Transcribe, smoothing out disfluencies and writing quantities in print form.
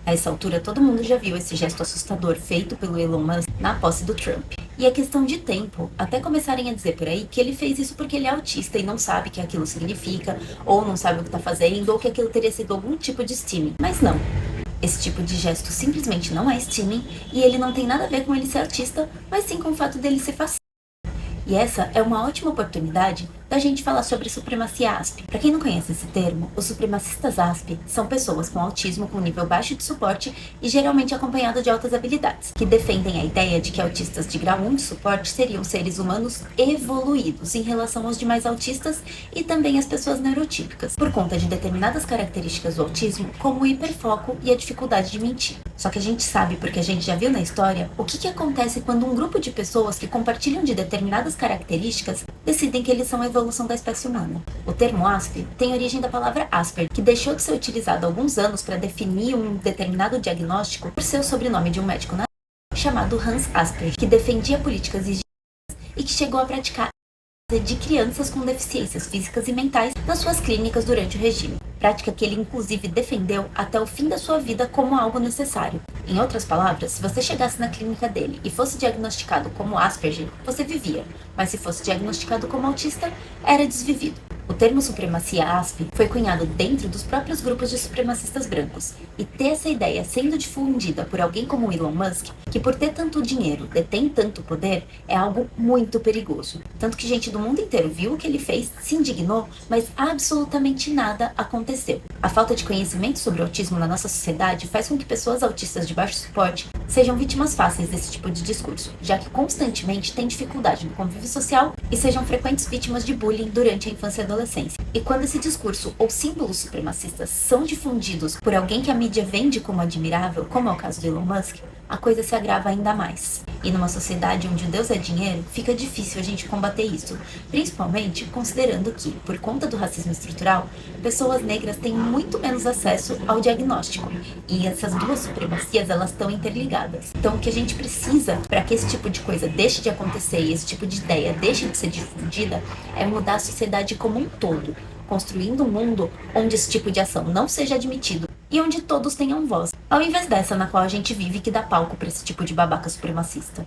A essa altura, todo mundo já viu esse gesto assustador feito pelo Elon Musk na posse do Trump. E é questão de tempo até começarem a dizer por aí que ele fez isso porque ele é autista e não sabe o que aquilo significa, ou não sabe o que está fazendo, ou que aquilo teria sido algum tipo de steaming. Mas não. Esse tipo de gesto simplesmente não é steaming e ele não tem nada a ver com ele ser autista, mas sim com o fato dele ser fascista. E essa é uma ótima oportunidade da gente falar sobre supremacia ASP. Para quem não conhece esse termo, os supremacistas ASP são pessoas com autismo com nível baixo de suporte e geralmente acompanhado de altas habilidades, que defendem a ideia de que autistas de grau 1 de suporte seriam seres humanos evoluídos em relação aos demais autistas e também as pessoas neurotípicas, por conta de determinadas características do autismo, como o hiperfoco e a dificuldade de mentir. Só que a gente sabe, porque a gente já viu na história, o que acontece quando um grupo de pessoas que compartilham de determinadas características decidem que eles são a evolução da espécie humana. O termo ASP tem origem da palavra Asper, que deixou de ser utilizado há alguns anos para definir um determinado diagnóstico por ser o sobrenome de um médico chamado Hans Asper, que defendia políticas higienistas e que chegou a praticar de crianças com deficiências físicas e mentais nas suas clínicas durante o regime, prática que ele inclusive defendeu até o fim da sua vida como algo necessário. Em outras palavras, se você chegasse na clínica dele e fosse diagnosticado como Asperger, você vivia, mas se fosse diagnosticado como autista, era desvivido. O termo supremacia ASP foi cunhado dentro dos próprios grupos de supremacistas brancos, e ter essa ideia sendo difundida por alguém como Elon Musk, que por ter tanto dinheiro, detém tanto poder, é algo muito perigoso. Tanto que gente do mundo inteiro viu o que ele fez, se indignou, mas absolutamente nada aconteceu. A falta de conhecimento sobre o autismo na nossa sociedade faz com que pessoas autistas de baixo suporte sejam vítimas fáceis desse tipo de discurso, já que constantemente têm dificuldade no convívio social e sejam frequentes vítimas de bullying durante a infância e adolescência. E quando esse discurso ou símbolos supremacistas são difundidos por alguém que a mídia vende como admirável, como é o caso do Elon Musk, a coisa se agrava ainda mais. E numa sociedade onde Deus é dinheiro, fica difícil a gente combater isso, principalmente considerando que, por conta do racismo estrutural, pessoas negras têm muito menos acesso ao diagnóstico. E essas duas supremacias, elas estão interligadas. Então, o que a gente precisa para que esse tipo de coisa deixe de acontecer e esse tipo de ideia deixe de ser difundida é mudar a sociedade como um todo, construindo um mundo onde esse tipo de ação não seja admitido e onde todos tenham voz, ao invés dessa na qual a gente vive que dá palco para esse tipo de babaca supremacista.